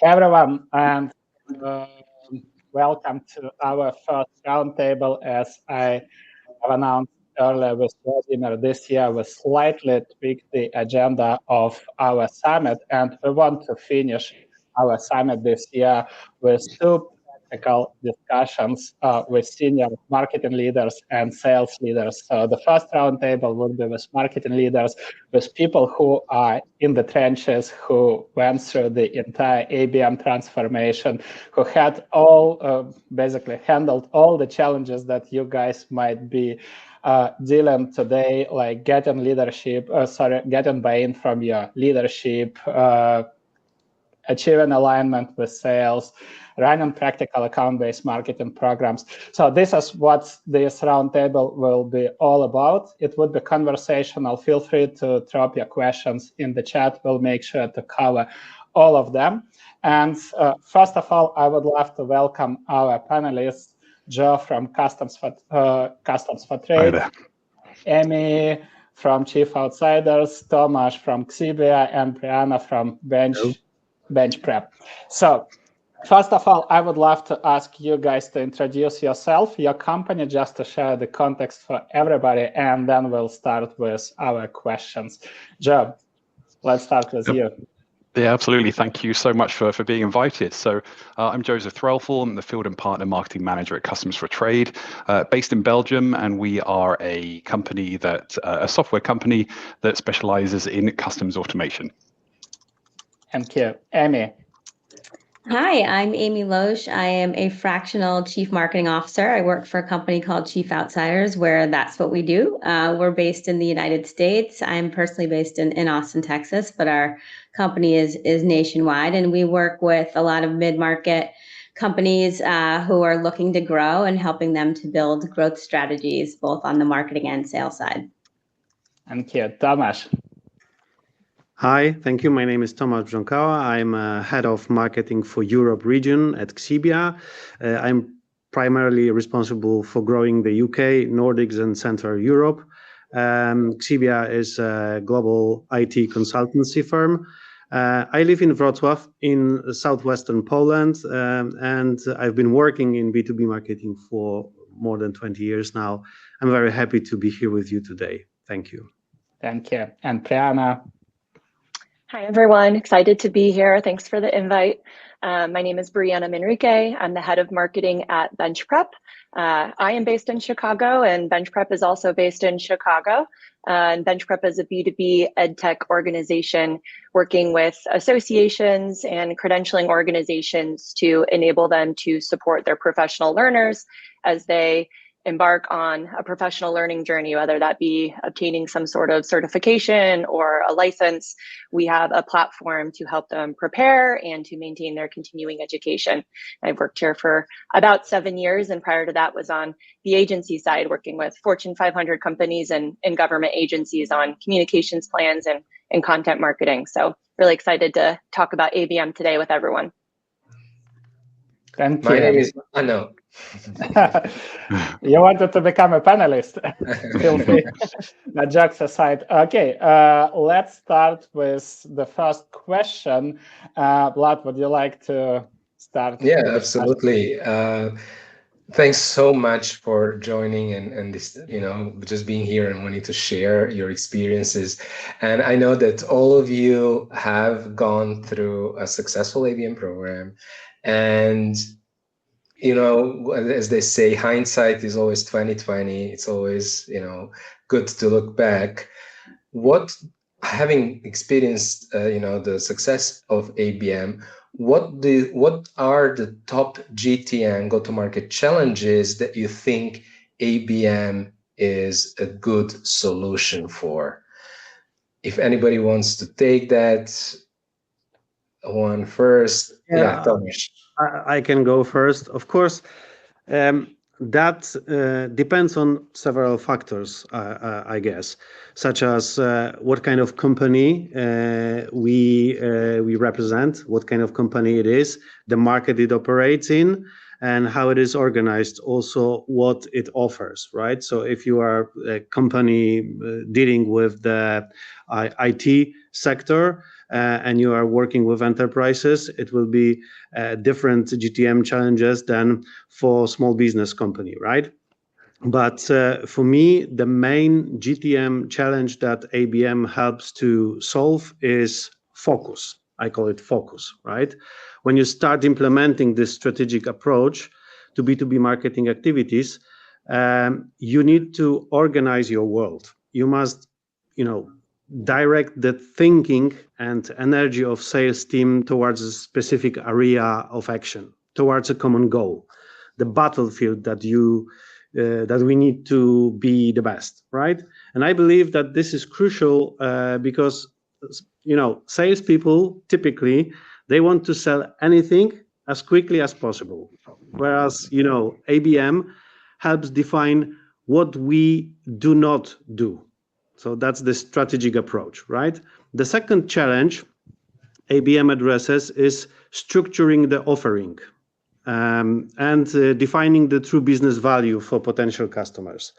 Everyone, and uh, welcome to our first roundtable. As I have announced earlier with Vladimir, this year we slightly tweaked the agenda of our summit, and we want to finish our summit this year with two practical discussions with senior marketing leaders and sales leaders. So the first roundtable will be with marketing leaders, with people who are in the trenches, who went through the entire ABM transformation, who had basically handled all the challenges that you guys might be dealing today, like getting getting buy-in from your leadership, achieving alignment with sales, running practical account-based marketing programs. So this is what this roundtable will be all about. It would be conversational. Feel free to drop your questions in the chat. We'll make sure to cover all of them. And first of all, I would love to welcome our panelists, Joe from Customs for Trade, Amy from Chief Outsiders, Tomasz from Xibia, and Brianna from Bench Prep. So first of all, I would love to ask you guys to introduce yourself, your company, just to share the context for everybody, and then we'll start with our questions. Joe, let's start with you. Yeah, absolutely. Thank you so much for being invited. So I'm Joseph Threlfall. I'm the Field and Partner Marketing Manager at Customs for Trade, based in Belgium, and we are a company a software company that specializes in customs automation. Thank you. Amy. Hi, I'm Amy Loesch. I am a fractional chief marketing officer. I work for a company called Chief Outsiders, where that's what we do. We're based in the United States. I'm personally based in Austin, Texas, but our company is nationwide, and we work with a lot of mid-market companies who are looking to grow and helping them to build growth strategies, both on the marketing and sales side. Thank you. Tomasz. Hi, thank you. My name is Tomasz Brzonkoła. I'm head of marketing for Europe region at Xibia. I'm primarily responsible for growing the UK, Nordics, and Central Europe. Xibia is a global IT consultancy firm. I live in Wrocław in southwestern Poland, and I've been working in B2B marketing for more than 20 years now. I'm very happy to be here with you today. Thank you. Thank you. And Brianna. Hi, everyone. Excited to be here. Thanks for the invite. My name is Brianna Manrique. I'm the head of marketing at Bench Prep. I am based in Chicago, and Bench Prep is also based in Chicago. And Bench Prep is a B2B EdTech organization working with associations and credentialing organizations to enable them to support their professional learners as they embark on a professional learning journey, whether that be obtaining some sort of certification or a license. We have a platform to help them prepare and to maintain their continuing education. I've worked here for about 7 years, and prior to that was on the agency side, working with Fortune 500 companies and government agencies on communications plans and content marketing. So really excited to talk about ABM today with everyone. Thank you. My name is Ano. You wanted to become a panelist. Feel free. No, jokes aside. Okay, let's start with the first question. Vlad, would you like to start? Yeah, absolutely. Thanks so much for joining and this, just being here and wanting to share your experiences. And I know that all of you have gone through a successful ABM program, and as they say, hindsight is always 20/20. It's always, good to look back. Having experienced, the success of ABM, what are the top GTM, go-to-market challenges that you think ABM is a good solution for? If anybody wants to take that one first, yeah, Tomasz. I can go first. Of course, that depends on several factors, I guess, such as what kind of company we represent, what kind of company it is, the market it operates in, and how it is organized, also what it offers, right? So if you are a company dealing with the IT sector and you are working with enterprises, it will be different GTM challenges than for small business company, right? But for me, the main GTM challenge that ABM helps to solve is focus. I call it focus, right? When you start implementing this strategic approach to B2B marketing activities, you need to organize your world. You must, direct the thinking and energy of sales team towards a specific area of action, towards a common goal, the battlefield that we need to be the best, right? And I believe that this is crucial because, salespeople typically, they want to sell anything as quickly as possible. Whereas, ABM helps define what we do not do. So that's the strategic approach, right? The second challenge ABM addresses is structuring the offering. And defining the true business value for potential customers,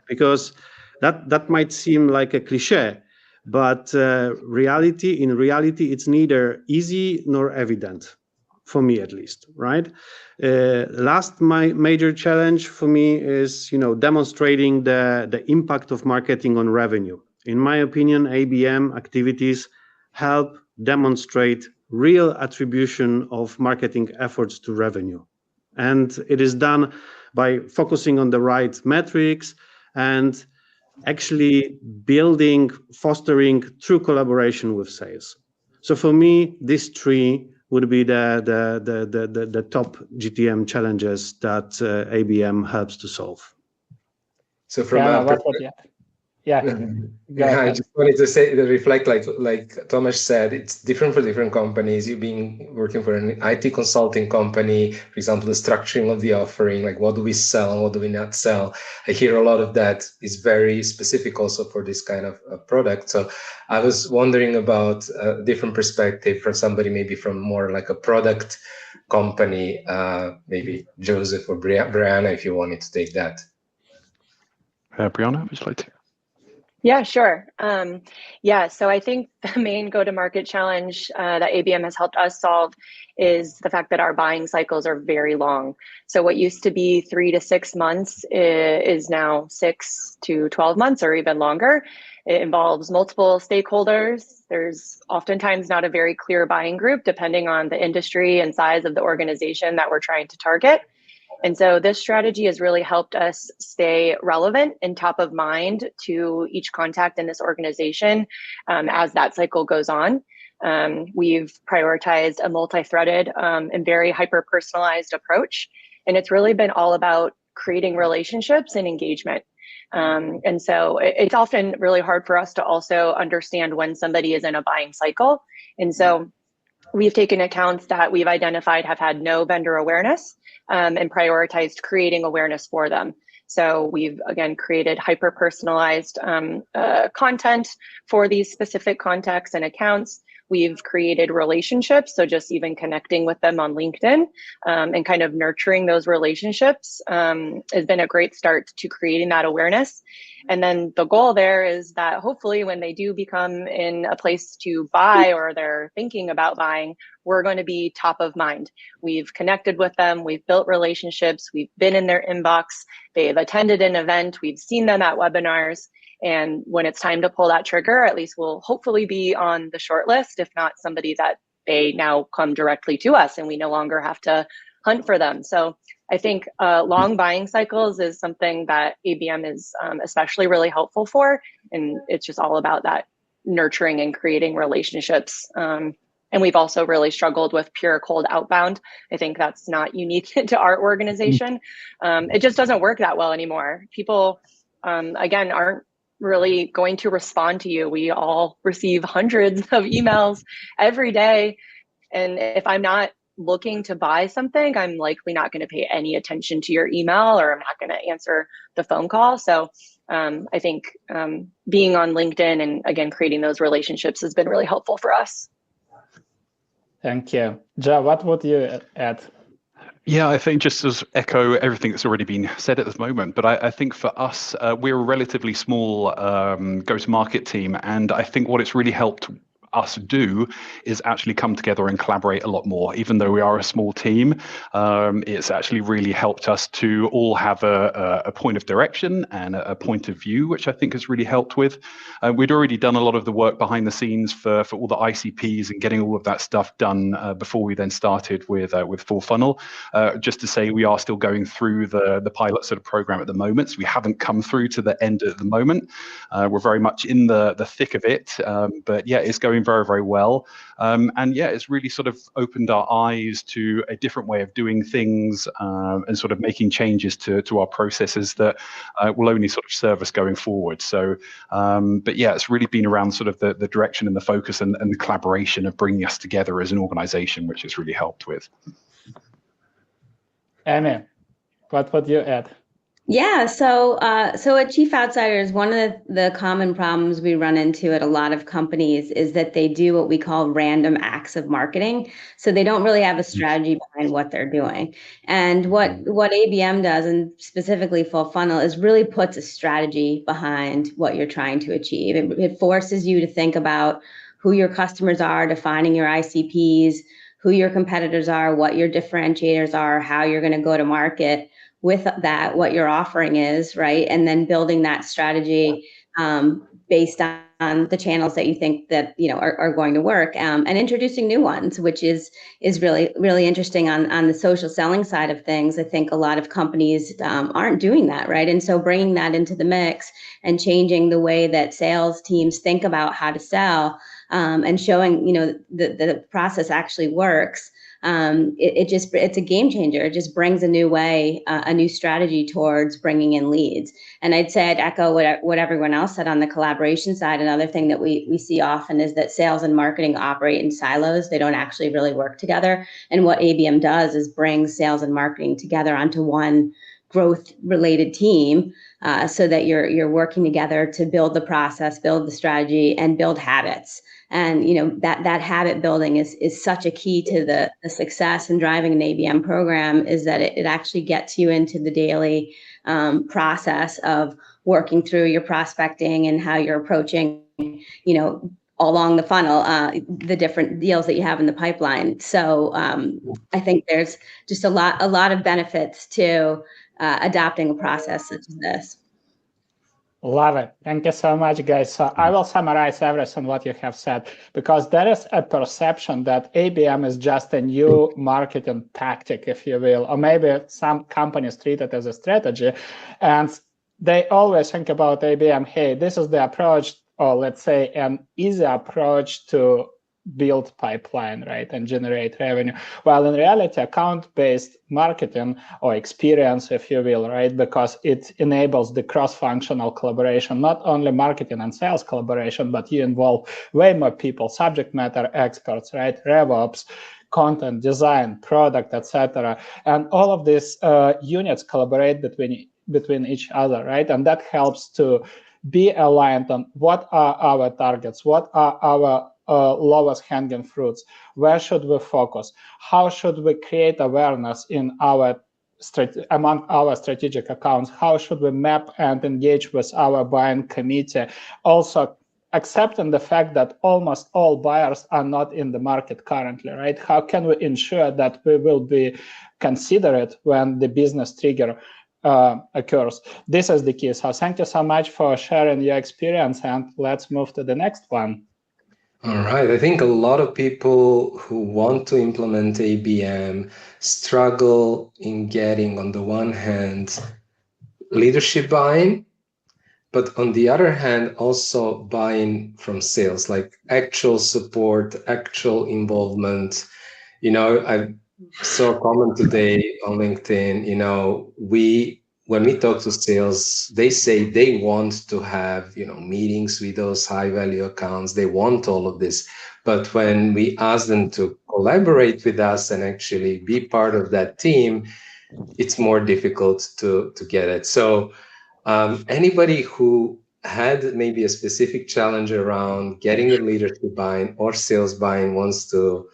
because that might seem like a cliche, but in reality, it's neither easy nor evident, for me at least, right? My major challenge for me is demonstrating the impact of marketing on revenue. In my opinion, ABM activities help demonstrate real attribution of marketing efforts to revenue. And it is done by focusing on the right metrics and actually fostering true collaboration with sales. So for me, these three would be the top GTM challenges that ABM helps to solve. So from I just wanted to reflect, like Thomas said, it's different for different companies. You've been working for an IT consulting company, for example, the structuring of the offering, like what do we sell and what do we not sell? I hear a lot of that is very specific also for this kind of product. So I was wondering about a different perspective from somebody, maybe from more like a product company, maybe Joseph or Brianna, if you wanted to take that. Brianna, would you like to? Yeah, sure. So I think the main go-to-market challenge that ABM has helped us solve is the fact that our buying cycles are very long. So what used to be 3 to 6 months is now 6 to 12 months or even longer. It involves multiple stakeholders. There's oftentimes not a very clear buying group, depending on the industry and size of the organization that we're trying to target. And so this strategy has really helped us stay relevant and top of mind to each contact in this organization as that cycle goes on. We've prioritized a multi-threaded and very hyper-personalized approach. And it's really been all about creating relationships and engagement. And so it's often really hard for us to also understand when somebody is in a buying cycle. And so we've taken accounts that we've identified have had no vendor awareness and prioritized creating awareness for them. So we've, again, created hyper-personalized content for these specific contacts and accounts. We've created relationships, so just even connecting with them on LinkedIn and kind of nurturing those relationships has been a great start to creating that awareness. And then the goal there is that hopefully when they do become in a place to buy or they're thinking about buying, we're going to be top of mind. We've connected with them, we've built relationships, we've been in their inbox, they've attended an event, we've seen them at webinars. And when it's time to pull that trigger, at least we'll hopefully be on the short list, if not somebody that they now come directly to us and we no longer have to hunt for them. So I think long buying cycles is something that ABM is especially really helpful for. And it's just all about that nurturing and creating relationships. And we've also really struggled with pure cold outbound. I think that's not unique to our organization. It just doesn't work that well anymore. People, again, aren't really going to respond to you. We all receive hundreds of emails every day. And if I'm not looking to buy something, I'm likely not going to pay any attention to your email, or I'm not going to answer the phone call. So I think being on LinkedIn and, again, creating those relationships has been really helpful for us. Thank you. Joe, what would you add? Yeah, I think just as echo everything that's already been said at this moment, but I think for us, we're a relatively small go-to-market team, and I think what it's really helped us do is actually come together and collaborate a lot more. Even though we are a small team, it's actually really helped us to all have a point of direction and a point of view, which I think has really helped with. We'd already done a lot of the work behind the scenes for all the ICPs and getting all of that stuff done before we then started with Fullfunnel. Just to say, we are still going through the pilot sort of program at the moment, so we haven't come through to the end at the moment. We're very much in the thick of it, but yeah, it's going very, very well. And yeah, it's really sort of opened our eyes to a different way of doing things and sort of making changes to our processes that will only sort of serve us going forward. So, but yeah, it's really been around sort of the direction and the focus and the collaboration of bringing us together as an organization, which has really helped with. Amy, what would you add? Yeah, so at Chief Outsiders, one of the common problems we run into at a lot of companies is that they do what we call random acts of marketing. So they don't really have a strategy behind what they're doing. And what ABM does, and specifically Fullfunnel, is really puts a strategy behind what you're trying to achieve. It forces you to think about who your customers are, defining your ICPs, who your competitors are, what your differentiators are, how you're going to go to market with that, what your offering is, right? And then building that strategy based on the channels that you think that are going to work, and introducing new ones, which is really, really interesting on the social selling side of things. I think a lot of companies aren't doing that, right? And so bringing that into the mix and changing the way that sales teams think about how to sell, and showing the process actually works. It's a game changer. It just brings a new way, a new strategy towards bringing in leads. And I'd say I'd echo what everyone else said on the collaboration side. Another thing that we see often is that sales and marketing operate in silos. They don't actually really work together. And what ABM does is bring sales and marketing together onto one growth related team, so that you're working together to build the process, build the strategy, and build habits. And that habit building is such a key to the success in driving an ABM program, is that it actually gets you into the daily process of working through your prospecting and how you're approaching along the funnel, the different deals that you have in the pipeline. So I think there's just a lot of benefits to adopting a process such as this. Love it. Thank you so much, guys. So I will summarize everything what you have said, because there is a perception that ABM is just a new marketing tactic, if you will, or maybe some companies treat it as a strategy. And they always think about ABM, hey, this is the approach, or let's say an easy approach to build pipeline, right, and generate revenue. While in reality, account-based marketing, or experience, if you will, right, because it enables the cross-functional collaboration, not only marketing and sales collaboration, but you involve way more people, subject matter experts, right, RevOps, content, design, product, etc. And all of these units collaborate between each other, right, and that helps to be aligned on what are our targets, what are our lowest hanging fruits, where should we focus, how should we create awareness in among our strategic accounts, how should we map and engage with our buying committee, also accepting the fact that almost all buyers are not in the market currently, right? How can we ensure that we will be considerate when the business trigger occurs? This is the key. So thank you so much for sharing your experience, and let's move to the next one. All right. I think a lot of people who want to implement ABM struggle in getting, on the one hand, leadership buy-in, but on the other hand, also buy-in from sales, like actual support, actual involvement. I saw a comment today on LinkedIn, when we talk to sales, they say they want to have, meetings with those high value accounts. They want all of this. But when we ask them to collaborate with us and actually be part of that team, it's more difficult to get it. So anybody who had maybe a specific challenge around getting a leadership buy-in or sales buy-in wants to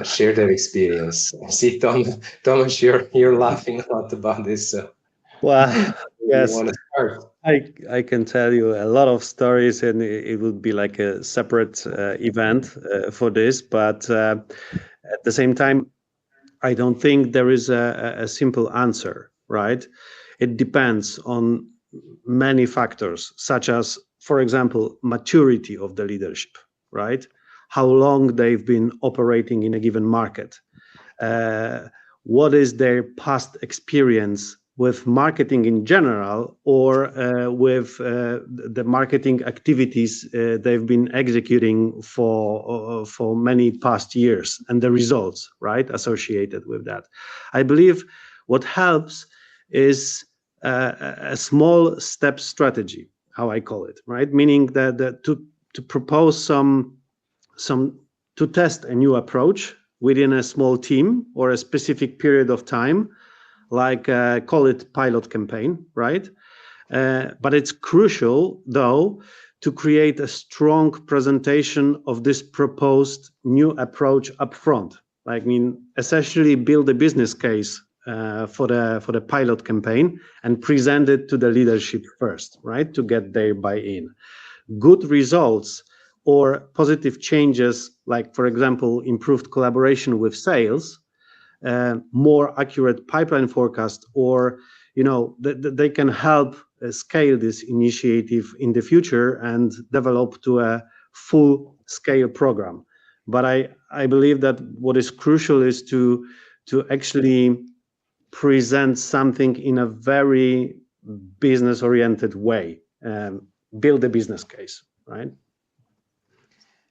share their experience. I see, Thomas, you're laughing a lot about this. So Well, you yes, want to start? I can tell you a lot of stories, and it would be like a separate event for this. But at the same time, I don't think there is a simple answer, right? It depends on many factors, such as, for example, maturity of the leadership, right? How long they've been operating in a given market. What is their past experience with marketing in general, or with the marketing activities they've been executing for many past years, and the results, right, associated with that. I believe what helps is a small step strategy, how I call it, right? Meaning that to propose some to test a new approach within a small team or a specific period of time, like call it pilot campaign, right? But it's crucial, though, to create a strong presentation of this proposed new approach upfront. Like, I mean, essentially build a business case for the pilot campaign and present it to the leadership first, right, to get their buy-in. Good results or positive changes, like, for example, improved collaboration with sales, more accurate pipeline forecast, or they can help scale this initiative in the future and develop to a full scale program. But I believe that what is crucial is to actually present something in a very business oriented way, build a business case, right?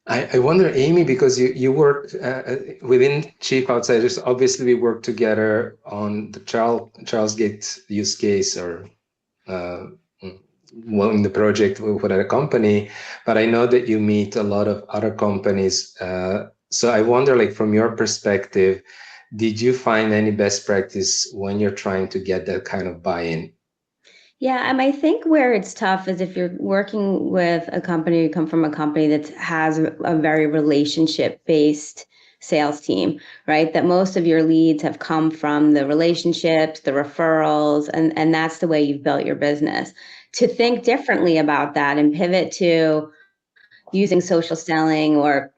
I wonder, Amy, because you worked within Chief Outsiders. Obviously, we worked together on the Charles Gate use case, or in the project with a company. But I know that you meet a lot of other companies. So I wonder, like, from your perspective, did you find any best practice when you're trying to get that kind of buy-in? Yeah, I think where it's tough is if you're working with a company, you come from a company that has a very relationship-based sales team, right? That most of your leads have come from the relationships, the referrals, and that's the way you've built your business. To think differently about that and pivot to using social selling or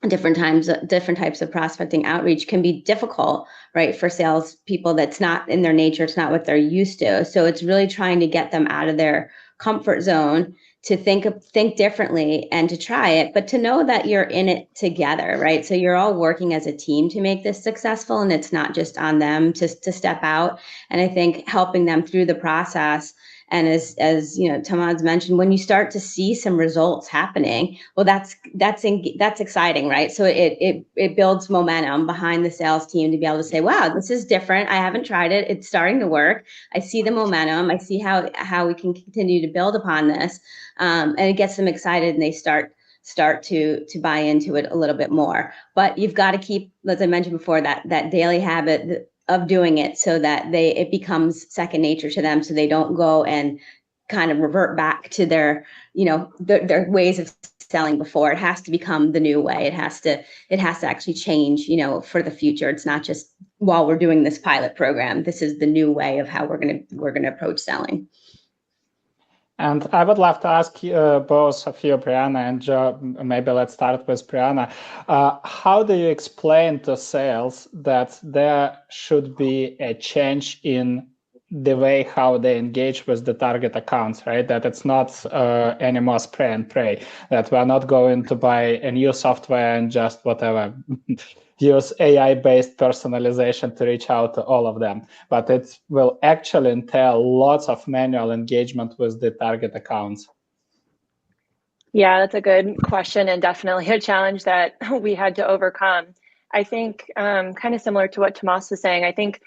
different types of prospecting outreach can be difficult, right, for sales people. That's not in their nature. It's not what they're used to. So it's really trying to get them out of their comfort zone to think differently and to try it, but to know that you're in it together, right? So you're all working as a team to make this successful, and it's not just on them to step out. And I think helping them through the process. And as Tomáš mentioned, when you start to see some results happening, well, that's exciting, right? So it builds momentum behind the sales team to be able to say, wow, this is different. I haven't tried it. It's starting to work. I see the momentum. I see how we can continue to build upon this, and it gets them excited, and they start to buy into it a little bit more. But you've got to keep, as I mentioned before, that daily habit of doing it, so that it becomes second nature to them, so they don't go and kind of revert back to their ways of selling before. It has to become the new way. It has to actually change, for the future. It's not just while we're doing this pilot program. This is the new way of how we're gonna approach selling. And I would love to ask you, both of you, Brianna and Joe, maybe let's start with Brianna. How do you explain to sales that there should be a change in the way how they engage with the target accounts, right? That it's not anymore spray and pray, that we're not going to buy a new software and just whatever, use AI-based personalization to reach out to all of them, but it will actually entail lots of manual engagement with the target accounts. Yeah, that's a good question, and definitely a challenge that we had to overcome. I think kind of similar to what Tomáš was saying, I think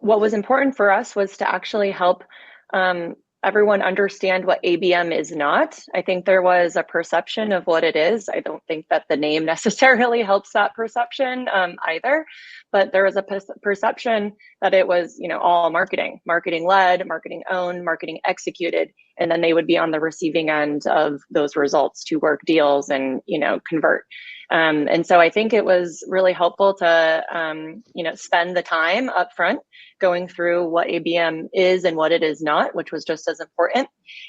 what was important for us was to actually help everyone understand what ABM is not. I think there was a perception of what it is. I don't think that the name necessarily helps that perception either, but there was a perception that it was, all marketing led, marketing owned, marketing executed. and then they would be on the receiving end of those results to work deals and, convert. And so I think it was really helpful to, spend the time up front going through what ABM is and what it is not, which was just as important.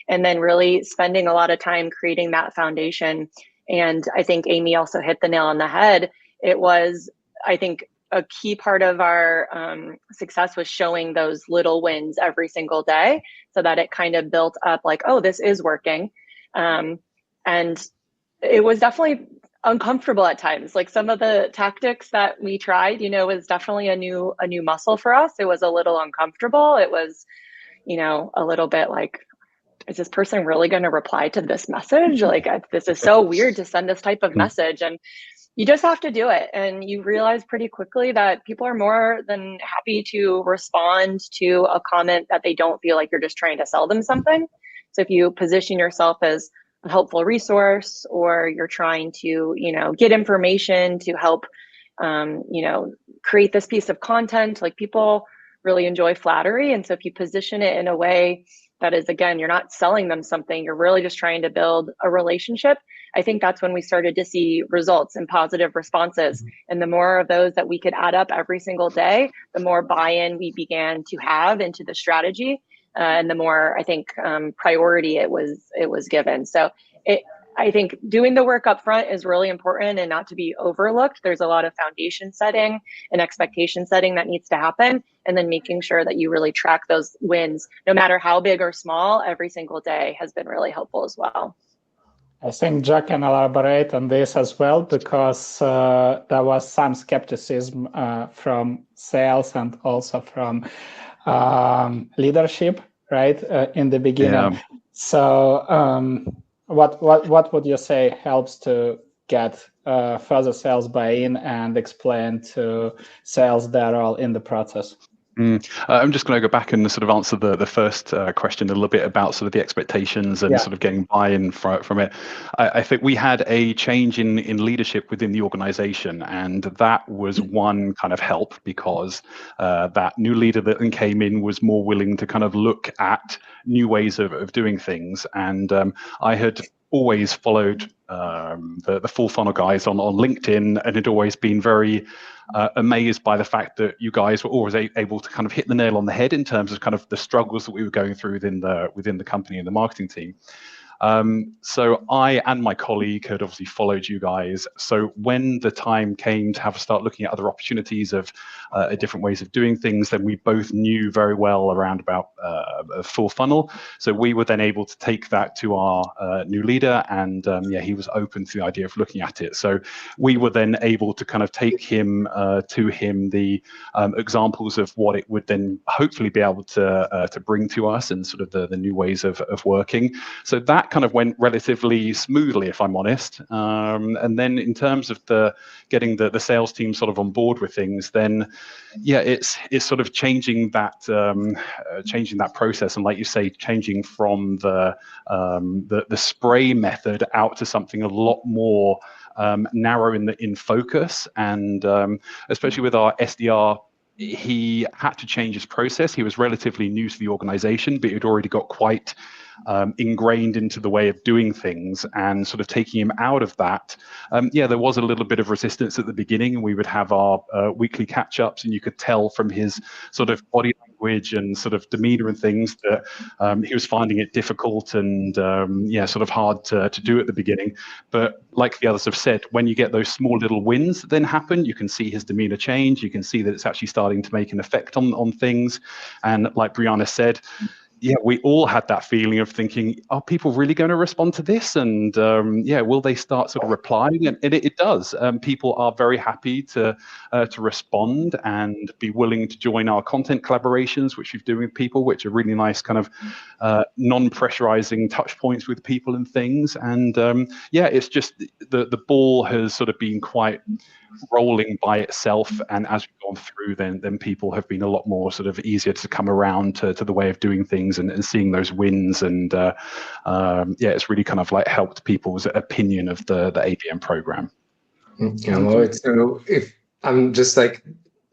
And then really spending a lot of time creating that foundation. And I think Amy also hit the nail on the head. It was, I think, a key part of our success was showing those little wins every single day so that it kind of built up like, oh, this is working. And it was definitely uncomfortable at times. Like some of the tactics that we tried, was definitely a new muscle for us. It was a little uncomfortable. It was, a little bit like, is this person really going to reply to this message? Like, this is so weird to send this type of message. And you just have to do it. And you realize pretty quickly that people are more than happy to respond to a comment that they don't feel like you're just trying to sell them something. So if you position yourself as a helpful resource, or you're trying to, get information to help, create this piece of content, like people really enjoy flattery. And so if you position it in a way that is, again, you're not selling them something, you're really just trying to build a relationship. I think that's when we started to see results and positive responses. And the more of those that we could add up every single day, the more buy-in we began to have into the strategy. And the more, I think, priority it was given. So I think doing the work up front is really important and not to be overlooked. There's a lot of foundation setting and expectation setting that needs to happen. And then making sure that you really track those wins, no matter how big or small, every single day has been really helpful as well. I think Jack can elaborate on this as well, because there was some skepticism from sales and also from leadership, right, in the beginning. Yeah. So what would you say helps to get further sales buy-in and explain to sales their role in the process? I'm just going to go back and sort of answer the first question a little bit about sort of the expectations and sort of getting buy-in from it. I think we had a change in leadership within the organization, and that was one kind of help, because that new leader that came in was more willing to kind of look at new ways of doing things. And I had always followed the Fullfunnel guys on LinkedIn, and had always been very amazed by the fact that you guys were always able to kind of hit the nail on the head in terms of kind of the struggles that we were going through within the company and the marketing team. So I and my colleague had obviously followed you guys. So when the time came to have to start looking at other opportunities of different ways of doing things, then we both knew very well around about Fullfunnel. So we were then able to take that to our new leader, and he was open to the idea of looking at it. So we were then able to kind of take him the examples of what it would then hopefully be able to bring to us, and sort of the new ways of working. So that kind of went relatively smoothly, if I'm honest. And then in terms of getting the sales team sort of on board with things, then it's sort of changing that process, and like you say, changing from the spray method out to something a lot more narrow in focus, and especially with our SDR. He had to change his process. He was relatively new to the organization, but he'd already got quite ingrained into the way of doing things, and sort of taking him out of that. There was a little bit of resistance at the beginning, and we would have our weekly catch-ups, and you could tell from his sort of body language and sort of demeanor and things that he was finding it difficult and sort of hard to do at the beginning. But like the others have said, when you get those small little wins that then happen, you can see his demeanor change. You can see that it's actually starting to make an effect on things. And like Brianna said, we all had that feeling of thinking, are people really going to respond to this? And will they start sort of replying? And it does. People are very happy to respond and be willing to join our content collaborations, which we're doing with people, which are really nice kind of non-pressurizing touch points with people and things. And it's just the ball has sort of been quite rolling by itself, and as we've gone through, then people have been a lot more sort of easier to come around to the way of doing things and seeing those wins, and it's really kind of like helped people's opinion of the ABM program. So if I'm just like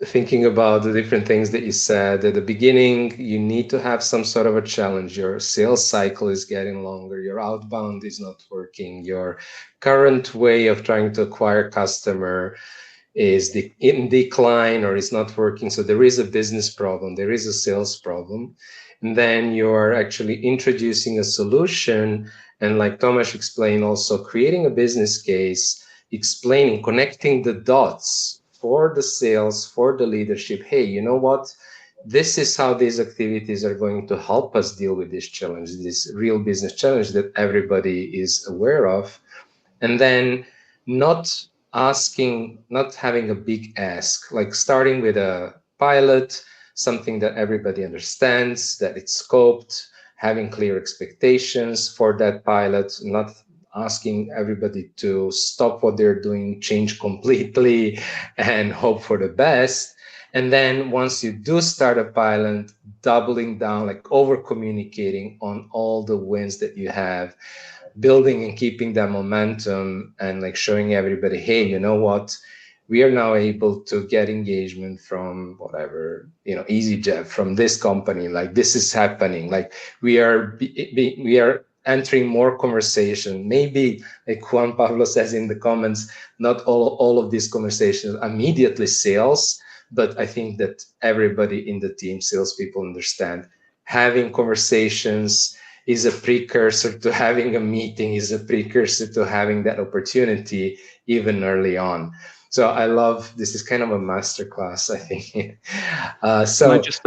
thinking about the different things that you said at the beginning, you need to have some sort of a challenge. Your sales cycle is getting longer, your outbound is not working, your current way of trying to acquire customer is in decline or is not working. So there is a business problem, there is a sales problem. And then you're actually introducing a solution. And like Tomasz explained, also creating a business case, explaining, connecting the dots for the sales, for the leadership. Hey, you know what? This is how these activities are going to help us deal with this challenge, this real business challenge that everybody is aware of. And then not having a big ask, like starting with a pilot, something that everybody understands, that it's scoped, having clear expectations for that pilot, not asking everybody to stop what they're doing, change completely, and hope for the best. And then once you do start a pilot, doubling down, like over communicating on all the wins that you have, building and keeping that momentum, and like showing everybody, hey, you know what? We are now able to get engagement from whatever, EasyJet, from this company. Like this is happening. Like we are entering more conversation. Maybe like Juan Pablo says in the comments, not all of these conversations immediately sales, but I think that everybody in the team, salespeople, understand having conversations is a precursor to having a meeting, is a precursor to having that opportunity even early on. So I love, this is kind of a masterclass, I think. So Can I just,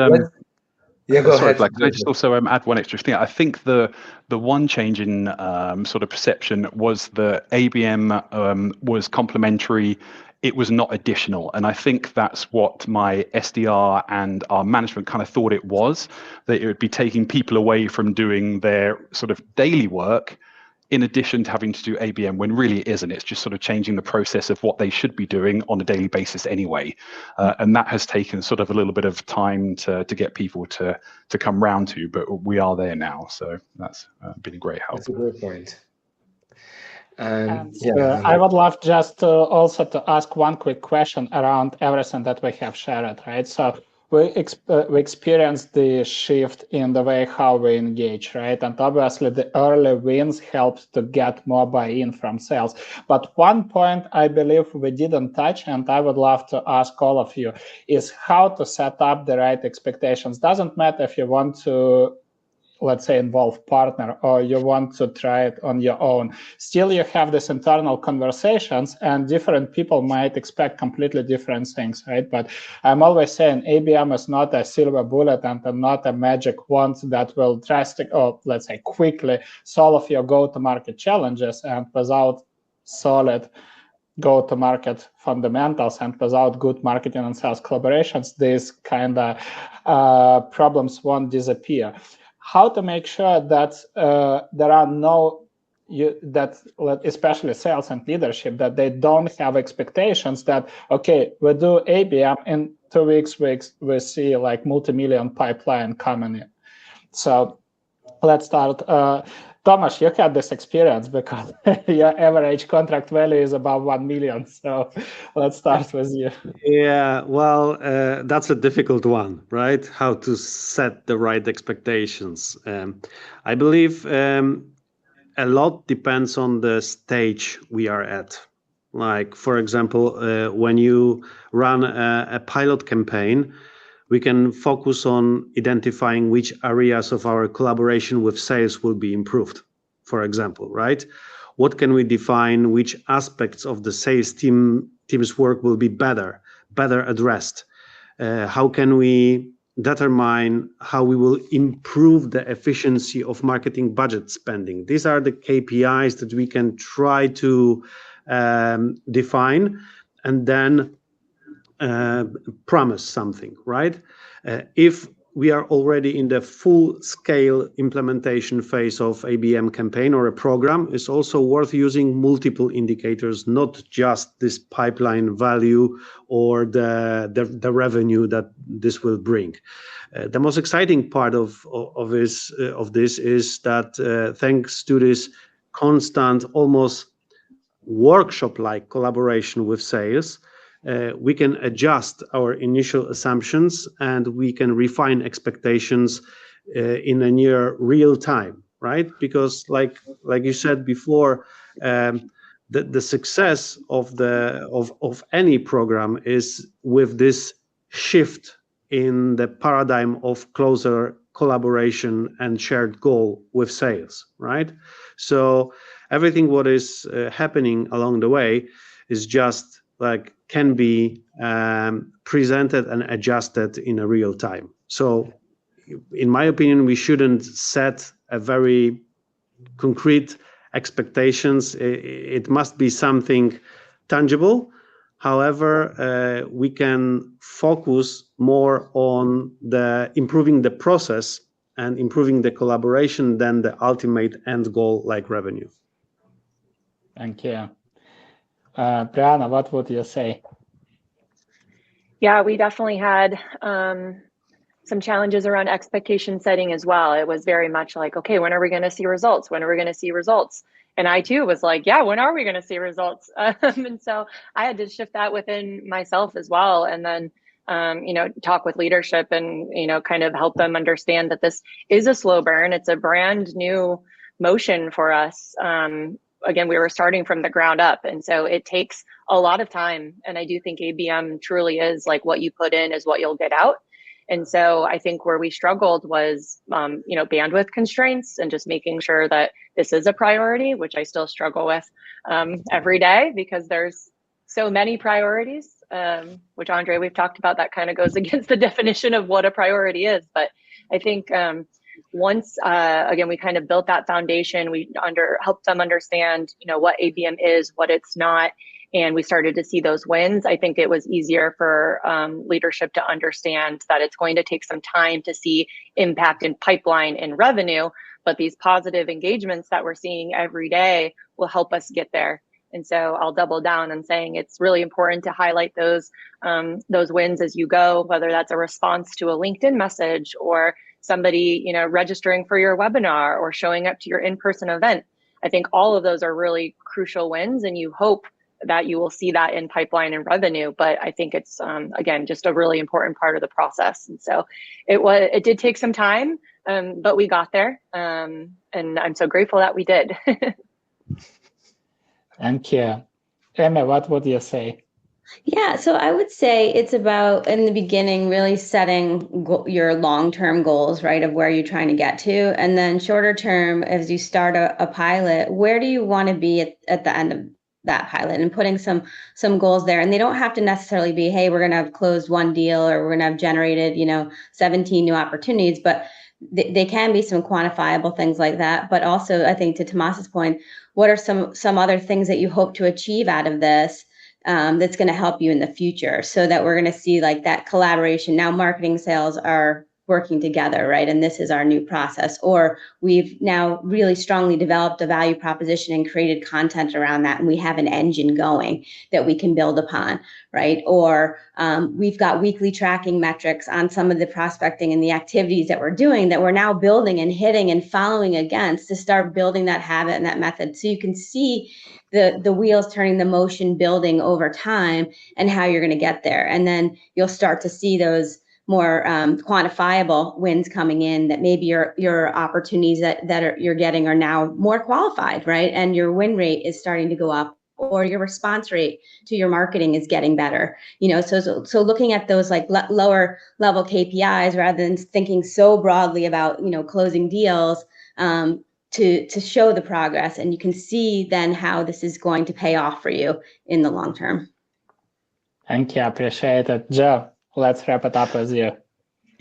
yeah, go sorry, ahead. Vlad, can I just also add one extra thing? I think the one change in sort of perception was that ABM was complementary. It was not additional. And I think that's what my SDR and our management kind of thought it was, that it would be taking people away from doing their sort of daily work in addition to having to do ABM, when really it isn't. It's just sort of changing the process of what they should be doing on a daily basis anyway. And that has taken sort of a little bit of time to get people to come round to, but we are there now. So that's been a great help. That's a great point. And I would love just to also to ask one quick question around everything that we have shared, right? So we experienced the shift in the way how we engage, right? And obviously the early wins helped to get more buy-in from sales. But one point I believe we didn't touch, and I would love to ask all of you, is how to set up the right expectations. Doesn't matter if you want to, let's say, involve partner or you want to try it on your own. Still, you have these internal conversations and different people might expect completely different things, right? But I'm always saying ABM is not a silver bullet and not a magic wand that will drastically, or let's say quickly, solve your go-to-market challenges. And without solid go-to-market fundamentals and without good marketing and sales collaborations, these kind of problems won't disappear. How to make sure that there are no, especially sales and leadership, that they don't have expectations that, okay, we do ABM, in 2 weeks we see like multi-million pipeline coming in. So let's start. Tomasz, you had this experience because your average contract value is about 1 million. So let's start with you. Yeah, well, that's a difficult one, right? How to set the right expectations. I believe a lot depends on the stage we are at. Like, for example, when you run a pilot campaign, we can focus on identifying which areas of our collaboration with sales will be improved, for example, right? What can we define, which aspects of the sales team's work will be better addressed? How can we determine how we will improve the efficiency of marketing budget spending? These are the KPIs that we can try to define and then promise something, right? If we are already in the full-scale implementation phase of ABM campaign or a program, it's also worth using multiple indicators, not just this pipeline value or the revenue that this will bring. The most exciting part of this is that thanks to this constant, almost workshop-like collaboration with sales, we can adjust our initial assumptions and we can refine expectations in a near real time, right? Because like you said before, the success of any program is with this shift in the paradigm of closer collaboration and shared goal with sales, right? So everything what is happening along the way is just like can be presented and adjusted in a real time. So in my opinion, we shouldn't set a very concrete expectations. It must be something tangible. However, we can focus more on the improving the process and improving the collaboration than the ultimate end goal like revenue. Thank you. Brianna, what would you say? Yeah, we definitely had some challenges around expectation setting as well. It was very much like, okay, when are we going to see results? When are we going to see results? And I too was like, yeah, when are we going to see results? And so I had to shift that within myself as well. And then, talk with leadership and, kind of help them understand that this is a slow burn. It's a brand new motion for us. Again, we were starting from the ground up. And so it takes a lot of time. And I do think ABM truly is like what you put in is what you'll get out. And so I think where we struggled was, bandwidth constraints and just making sure that this is a priority, which I still struggle with every day because there's so many priorities, which Andre, we've talked about, that kind of goes against the definition of what a priority is. But I think once, again, we kind of built that foundation, we helped them understand, what ABM is, what it's not, and we started to see those wins. I think it was easier for leadership to understand that it's going to take some time to see impact in pipeline and revenue, but these positive engagements that we're seeing every day will help us get there. And so I'll double down on saying it's really important to highlight those wins as you go, whether that's a response to a LinkedIn message or somebody, registering for your webinar or showing up to your in-person event. I think all of those are really crucial wins, and you hope that you will see that in pipeline and revenue. But I think it's, again, just a really important part of the process. And so it did take some time, but we got there. And I'm so grateful that we did. Thank you. Emma, what would you say? Yeah, so I would say it's about, in the beginning, really setting your long-term goals, right, of where you're trying to get to. And then shorter term, as you start a pilot, where do you want to be at the end of that pilot, and putting some goals there. And they don't have to necessarily be, hey, we're going to have closed one deal or we're going to have generated, 17 new opportunities, but they can be some quantifiable things like that. But also, I think to Tomas's point, what are some other things that you hope to achieve out of this that's going to help you in the future, so that we're going to see like that collaboration. Now marketing, sales are working together, right? And this is our new process. Or we've now really strongly developed a value proposition and created content around that, and we have an engine going that we can build upon, right? Or we've got weekly tracking metrics on some of the prospecting and the activities that we're doing that we're now building and hitting and following against to start building that habit and that method. So you can see the wheels turning, the motion building over time, and how you're going to get there. And then you'll start to see those more quantifiable wins coming in, that maybe your opportunities that you're getting are now more qualified, right? And your win rate is starting to go up, or your response rate to your marketing is getting better. So looking at those like lower level KPIs rather than thinking so broadly about, closing deals, to show the progress, and you can see then how this is going to pay off for you in the long term. Thank you, I appreciate it. Joe, let's wrap it up with you.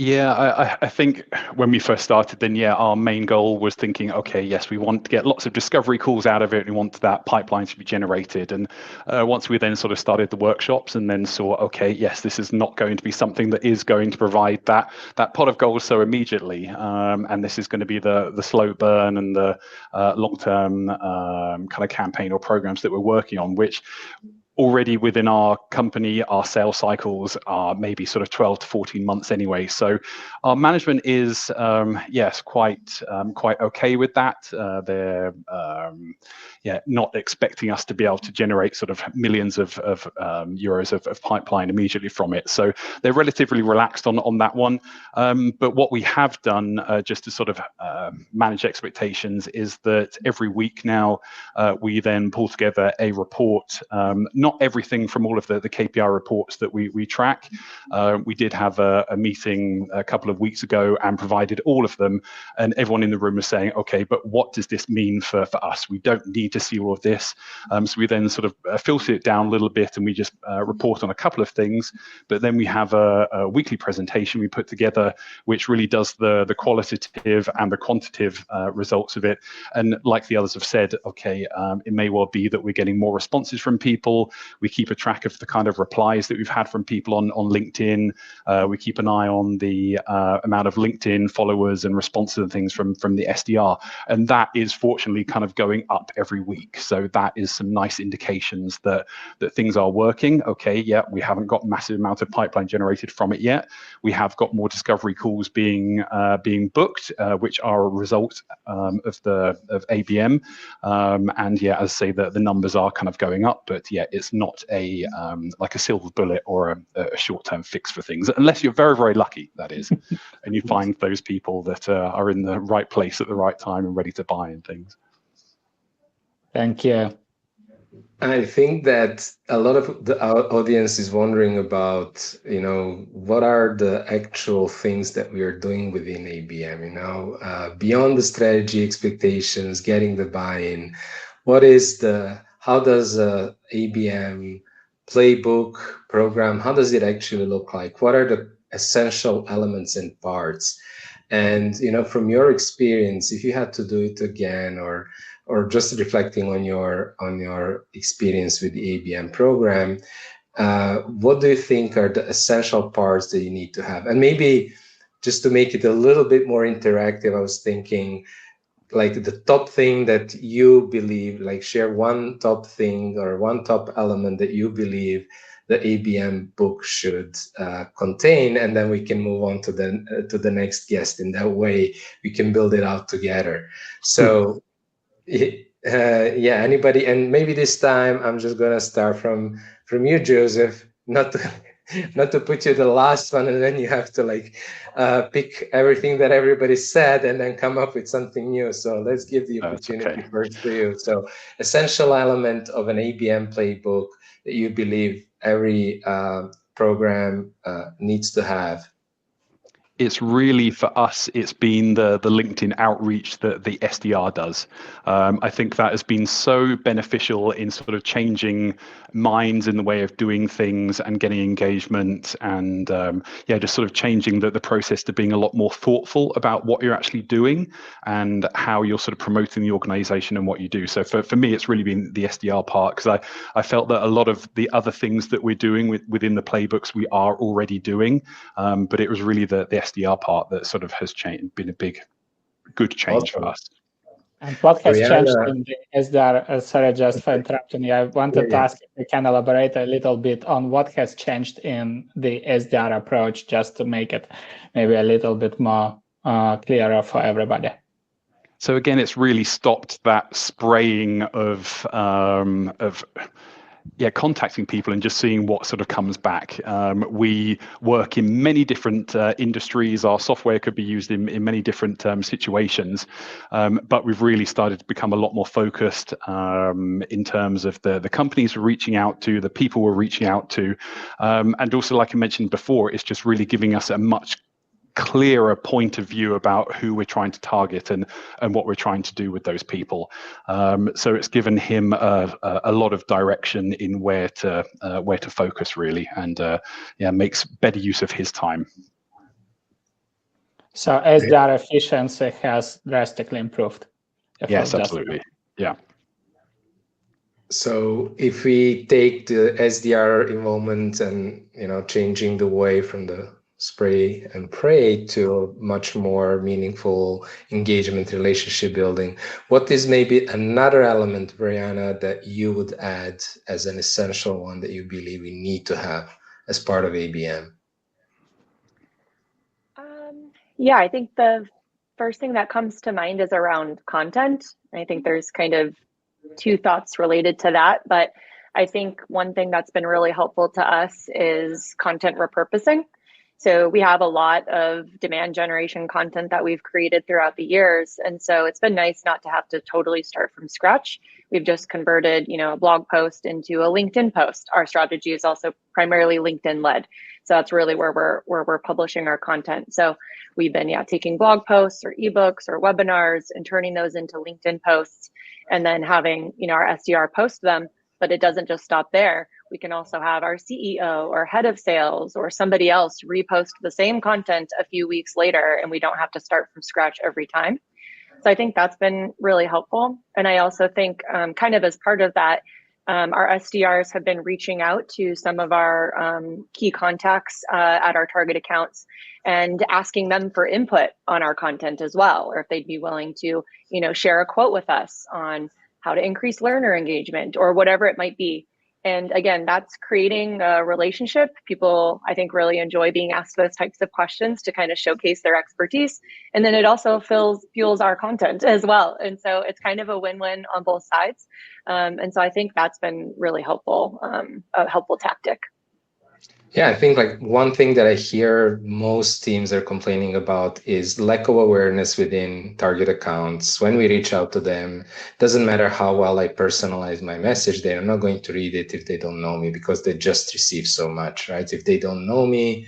Yeah, I think when we first started, then our main goal was thinking, okay, yes, we want to get lots of discovery calls out of it. We want that pipeline to be generated. And once we then sort of started the workshops and then saw, okay, yes, this is not going to be something that is going to provide that pot of gold so immediately. And this is going to be the slow burn and the long-term kind of campaign or programs that we're working on, which already within our company, our sales cycles are maybe sort of 12 to 14 months anyway. So our management is, yes, quite okay with that. They're not expecting us to be able to generate sort of millions of euros of pipeline immediately from it. So they're relatively relaxed on that one. But what we have done just to sort of manage expectations is that every week now we then pull together a report, not everything from all of the KPI reports that we track. We did have a meeting a couple of weeks ago and provided all of them, and everyone in the room was saying, okay, but what does this mean for us? We don't need to see all of this. So we then sort of filter it down a little bit, and we just report on a couple of things, but then we have a weekly presentation we put together which really does the qualitative and the quantitative results of it. And like the others have said, okay, it may well be that we're getting more responses from people. We keep a track of the kind of replies that we've had from people on LinkedIn. We keep an eye on the amount of LinkedIn followers and responses and things from the SDR. And that is fortunately kind of going up every week. So that is some nice indications that things are working. Okay, yeah, we haven't got massive amount of pipeline generated from it yet. We have got more discovery calls being booked, which are a result of ABM. And yeah, as I say, the numbers are kind of going up, but yeah, it's not a like a silver bullet or a short-term fix for things, unless you're very, very lucky, that is, and you find those people that are in the right place at the right time and ready to buy and things. Thank you. I think that a lot of our audience is wondering about, what are the actual things that we are doing within ABM, beyond the strategy, expectations, getting the buy-in. How does a ABM playbook program, how does it actually look like? What are the essential elements and parts? And, from your experience, if you had to do it again, or just reflecting on your experience with the ABM program, what do you think are the essential parts that you need to have? And maybe just to make it a little bit more interactive, I was thinking like the top thing that you believe, like share one top thing or one top element that you believe the ABM book should contain, and then we can move on to the next guest. In that way, we can build it out together. So. Anybody, and maybe this time I'm just gonna start from you, Joseph, not to put you the last one and then you have to pick everything that everybody said and then come up with something new. So let's give the opportunity first to you. So essential element of an ABM playbook that you believe every program needs to have. It's really, for us, it's been the LinkedIn outreach that the SDR does. I think that has been so beneficial in sort of changing minds in the way of doing things and getting engagement, and just sort of changing the process to being a lot more thoughtful about what you're actually doing and how you're sort of promoting the organization and what you do. So for me, it's really been the SDR part, because I felt that a lot of the other things that we're doing within the playbooks we are already doing, but it was really the SDR part that sort of has been a good change for us. And what has changed in the SDR? Sorry, just for interrupting you. I wanted to ask if you can elaborate a little bit on what has changed in the SDR approach, just to make it maybe a little bit more clearer for everybody. So again, it's really stopped that spraying of contacting people and just seeing what sort of comes back. We work in many different industries. Our software could be used in many different situations, but we've really started to become a lot more focused in terms of the companies we're reaching out to, the people we're reaching out to, and also, like I mentioned before, it's just really giving us a much clearer point of view about who we're trying to target and what we're trying to do with those people. So it's given him a lot of direction in where to focus, really, and makes better use of his time. So SDR efficiency has drastically improved. Yes, absolutely. Yeah. So if we take the SDR involvement and changing the way from the spray and pray to a much more meaningful engagement, relationship building. What is maybe another element, Brianna, that you would add as an essential one that you believe we need to have as part of ABM? Yeah, I think the first thing that comes to mind is around content. I think there's kind of two thoughts related to that, but I think one thing that's been really helpful to us is content repurposing. So we have a lot of demand generation content that we've created throughout the years. And so it's been nice not to have to totally start from scratch. We've just converted, a blog post into a LinkedIn post. Our strategy is also primarily LinkedIn led. So that's really where we're publishing our content. So we've been taking blog posts or ebooks or webinars and turning those into LinkedIn posts and then having, our SDR post them. But it doesn't just stop there. We can also have our CEO or head of sales or somebody else repost the same content a few weeks later, and we don't have to start from scratch every time. So I think that's been really helpful. And I also think kind of as part of that, our SDRs have been reaching out to some of our key contacts at our target accounts and asking them for input on our content as well, or if they'd be willing to, share a quote with us on how to increase learner engagement or whatever it might be. And again, that's creating a relationship. People, I think, really enjoy being asked those types of questions to kind of showcase their expertise. And then it also fuels our content as well. And so it's kind of a win-win on both sides. And so I think that's been really helpful, a helpful tactic. Yeah, I think like one thing that I hear most teams are complaining about is lack of awareness within target accounts. When we reach out to them, doesn't matter how well I personalize my message, they're not going to read it if they don't know me because they just receive so much, right? If they don't know me,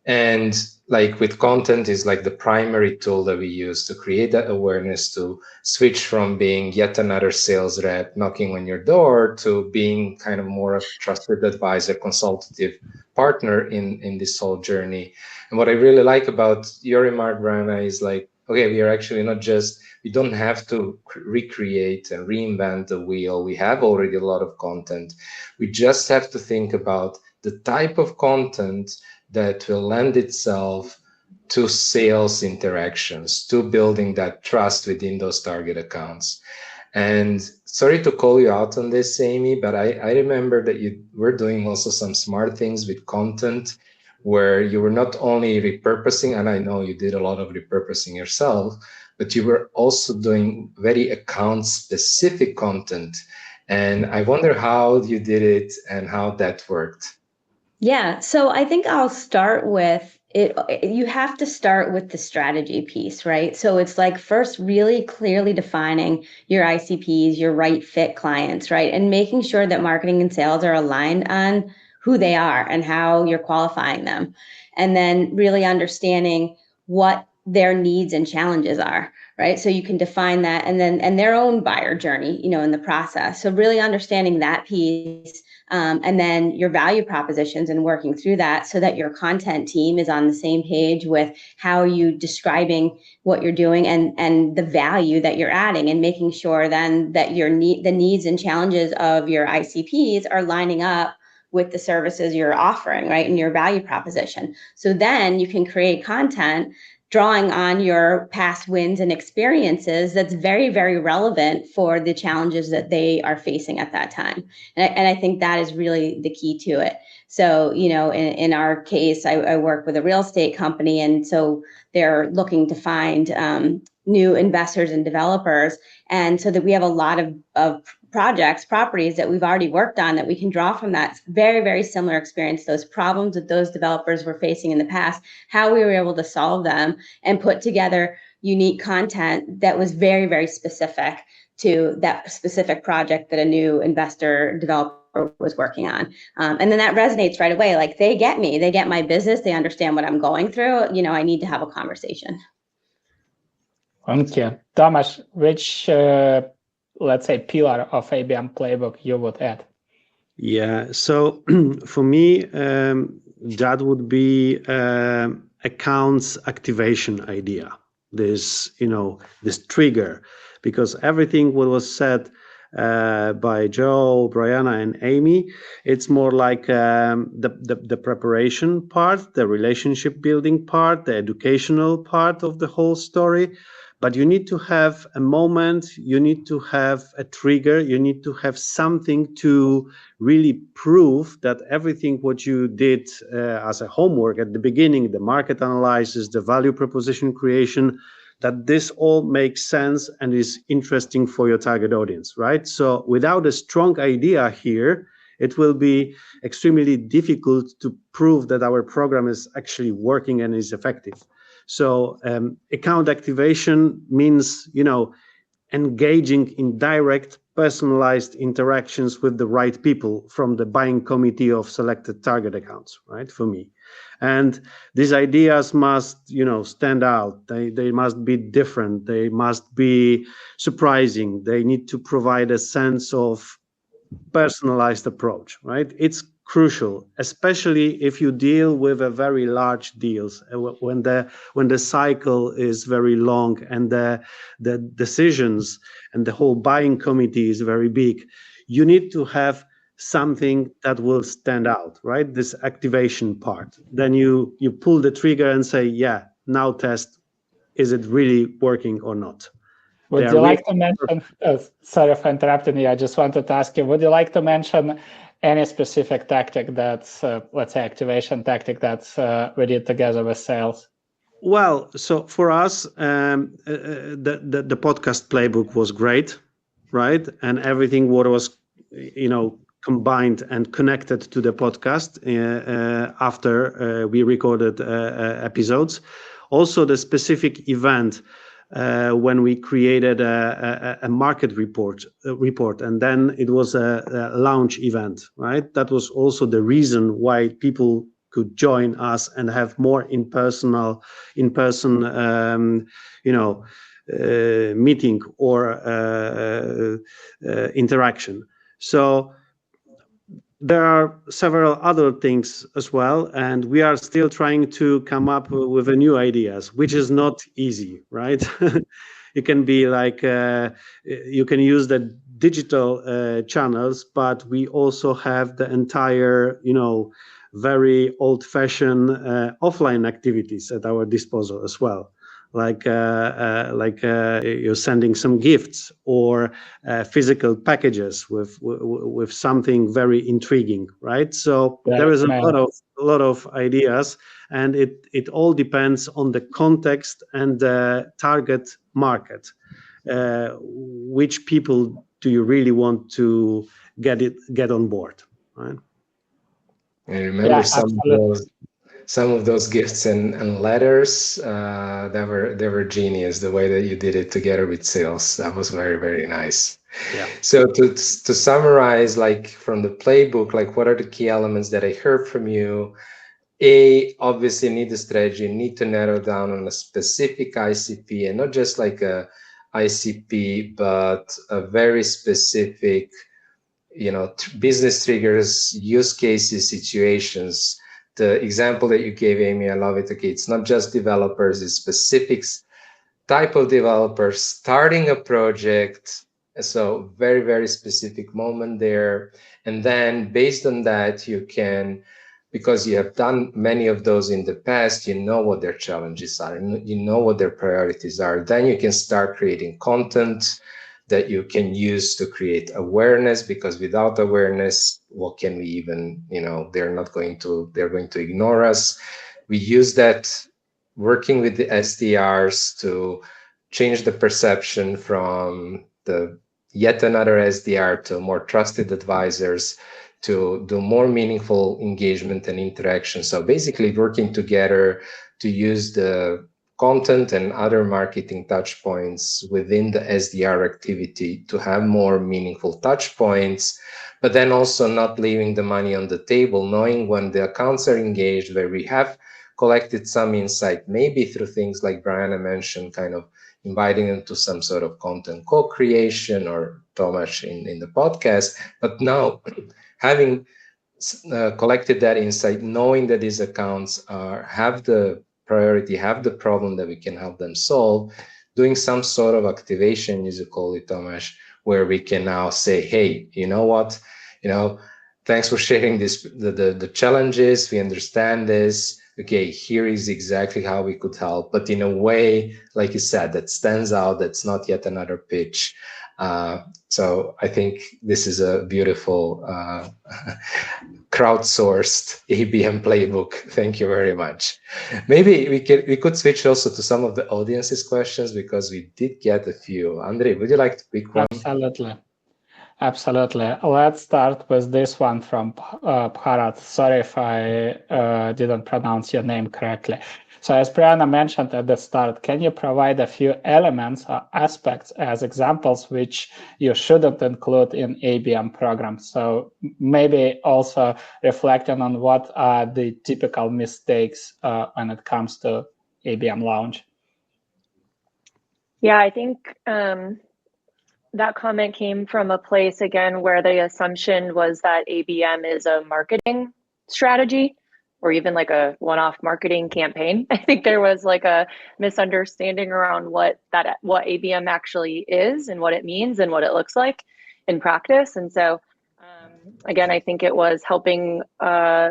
and like with content is like the primary tool that we use to create that awareness, to switch from being yet another sales rep knocking on your door to being kind of more of a trusted advisor, consultative partner in this whole journey. And what I really like about your remark, Brianna, is like, okay, we are actually not just, we don't have to recreate and reinvent the wheel. We have already a lot of content. We just have to think about the type of content that will lend itself to sales interactions, to building that trust within those target accounts. And sorry to call you out on this, Amy, but I remember that you were doing also some smart things with content where you were not only repurposing, and I know you did a lot of repurposing yourself, but you were also doing very account-specific content. And I wonder how you did it and how that worked. Yeah, so I think I'll start with it. You have to start with the strategy piece, right? So it's like first really clearly defining your ICPs, your right fit clients, right? And making sure that marketing and sales are aligned on who they are and how you're qualifying them. And then really understanding what their needs and challenges are, right? So you can define that and their own buyer journey, in the process. So really understanding that piece. And then your value propositions and working through that so that your content team is on the same page with how you describing what you're doing and the value that you're adding, and making sure then that the needs and challenges of your ICPs are lining up with the services you're offering, right? And your value proposition. So then you can create content drawing on your past wins and experiences that's very, very relevant for the challenges that they are facing at that time. And I think that is really the key to it. So, in our case, I work with a real estate company, and so they're looking to find new investors and developers. And so that we have a lot of properties that we've already worked on that we can draw from that very, very similar experience, those problems that those developers were facing in the past, how we were able to solve them and put together unique content that was very, very specific to that specific project that a new investor developer was working on. And then that resonates right away. Like they get me, they get my business, they understand what I'm going through. I need to have a conversation. Thank you. Tomasz, which let's say pillar of ABM playbook you would add? Yeah, so for me, that would be accounts activation idea. This trigger, because everything what was said by Joe, Brianna, and Amy. It's more like the preparation part, the relationship building part, the educational part of the whole story. But you need to have a moment, you need to have a trigger, you need to have something to really prove that everything what you did as a homework at the beginning, the market analysis, the value proposition creation, that this all makes sense and is interesting for your target audience, right? So without a strong idea here, it will be extremely difficult to prove that our program is actually working and is effective. So account activation means, engaging in direct personalized interactions with the right people from the buying committee of selected target accounts, right, for me. And these ideas must, stand out. They must be different. They must be surprising. They need to provide a sense of personalized approach, right? It's crucial, especially if you deal with a very large deals when the cycle is very long and the decisions and the whole buying committee is very big. You need to have something that will stand out, right? This activation part. Then you pull the trigger and say, yeah, now test, is it really working or not? Would you like to mention, sorry for interrupting you, I just wanted to ask you, would you like to mention any specific tactic that's, let's say, activation tactic that's we did together with sales? Well, so for us, the podcast playbook was great, right? And everything what was, combined and connected to the podcast after we recorded episodes. Also, the specific event when we created a market report, and then it was a launch event, right? That was also the reason why people could join us and have more in-person meeting or interaction. So there are several other things as well, and we are still trying to come up with new ideas, which is not easy, right? You can be like, you can use the digital channels, but we also have the entire, very old-fashioned offline activities at our disposal as well. Like you're sending some gifts or physical packages with something very intriguing, right? So there is a lot of ideas, and it all depends on the context and the target market. Which people do you really want to get on board, right? I remember some of those gifts and letters. They were genius. The way that you did it together with sales, that was very, very nice. Yeah. So to summarize, like from the playbook, like what are the key elements that I heard from you? Obviously need the strategy, need to narrow down on a specific ICP, and not just like a ICP, but a very specific, business triggers, use cases, situations. The example that you gave, Amy, I love it. Okay, it's not just developers, it's specific type of developers starting a project. So very, very specific moment there. And then based on that, you can, because you have done many of those in the past, you know what their challenges are, you know what their priorities are. Then you can start creating content that you can use to create awareness, because without awareness, what can we even, they're going to ignore us. We use that working with the SDRs to change the perception from the yet another SDR to more trusted advisors, to do more meaningful engagement and interaction. So basically working together to use the content and other marketing touch points within the SDR activity to have more meaningful touch points, but then also not leaving the money on the table, knowing when the accounts are engaged, where we have collected some insight, maybe through things like Brianna mentioned, kind of inviting them to some sort of content co-creation, or Tomasz in the podcast. But now having collected that insight, knowing that these accounts have the priority, have the problem that we can help them solve, doing some sort of activation, as you call it, Tomasz, where we can now say, hey, you know what, thanks for sharing the challenges. We understand this. Okay, here is exactly how we could help, but in a way, like you said, that stands out, that's not yet another pitch. So I think this is a beautiful crowdsourced ABM playbook. Thank you very much. Maybe we could switch also to some of the audience's questions, because we did get a few. Andrei, would you like to pick one? Absolutely. Let's start with this one from Bharat. Sorry if I didn't pronounce your name correctly. So as Brianna mentioned at the start, can you provide a few elements or aspects as examples which you shouldn't include in ABM programs? So maybe also reflecting on what are the typical mistakes when it comes to ABM launch. Yeah, I think that comment came from a place, again, where the assumption was that ABM is a marketing strategy, or even like a one-off marketing campaign. I think there was like a misunderstanding around what ABM actually is and what it means and what it looks like in practice. And so, again, I think it was helping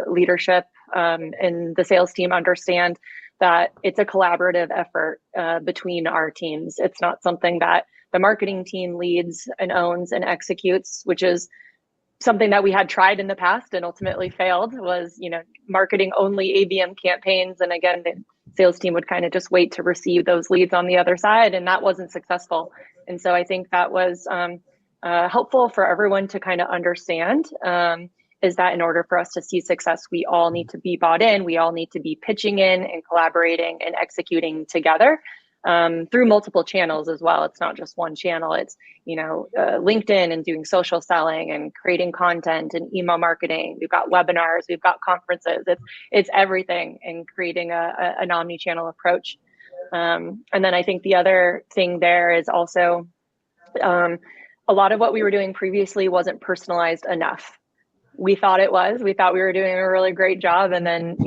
leadership and the sales team understand that it's a collaborative effort between our teams. It's not something that the marketing team leads and owns and executes, which is something that we had tried in the past and ultimately failed, was, marketing only ABM campaigns. And again, the sales team would kind of just wait to receive those leads on the other side, and that wasn't successful. And so I think that was helpful for everyone to kind of understand, is that in order for us to see success, we all need to be bought in. We all need to be pitching in and collaborating and executing together. Through multiple channels as well. It's not just one channel. It's, LinkedIn and doing social selling and creating content and email marketing. We've got webinars, we've got conferences. It's everything, and creating an omni-channel approach. And then I think the other thing there is also a lot of what we were doing previously wasn't personalized enough. We thought it was. We thought we were doing a really great job, and then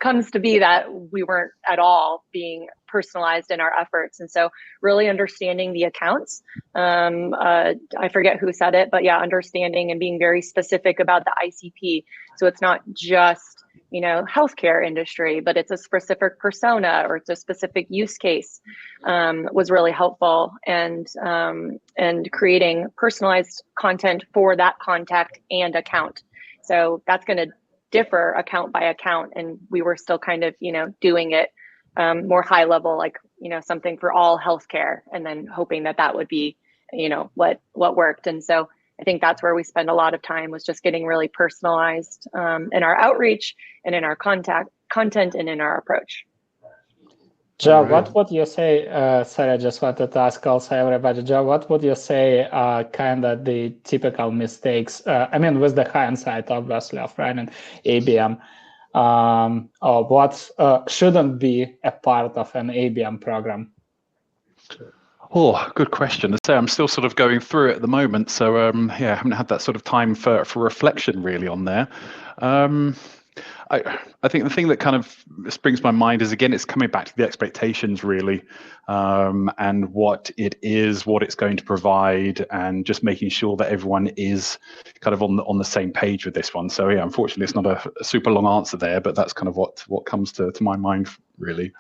comes to be that we weren't at all being personalized in our efforts. And so, really understanding the accounts. I forget who said it, but yeah, understanding and being very specific about the ICP. So it's not just healthcare industry, but it's a specific persona or it's a specific use case. Was really helpful, and creating personalized content for that contact and account. So that's going to differ account by account, and we were still kind of doing it more high level, like something for all healthcare, and then hoping that would be what worked. And so I think that's where we spend a lot of time, was just getting really personalized in our outreach and in our content and in our approach. Joe, what would you say? Sorry, I just wanted to ask also everybody. Joe, what would you say are kind of the typical mistakes? With the hindsight, obviously, of running ABM, or what shouldn't be a part of an ABM program? Oh, good question. I say I'm still sort of going through it at the moment, so I haven't had that sort of time for reflection really on there. I think the thing that kind of springs to my mind is, again, it's coming back to the expectations really, and what it is, what it's going to provide, and just making sure that everyone is kind of on the same page with this one. So yeah, unfortunately, it's not a super long answer there, but that's kind of what comes to my mind really.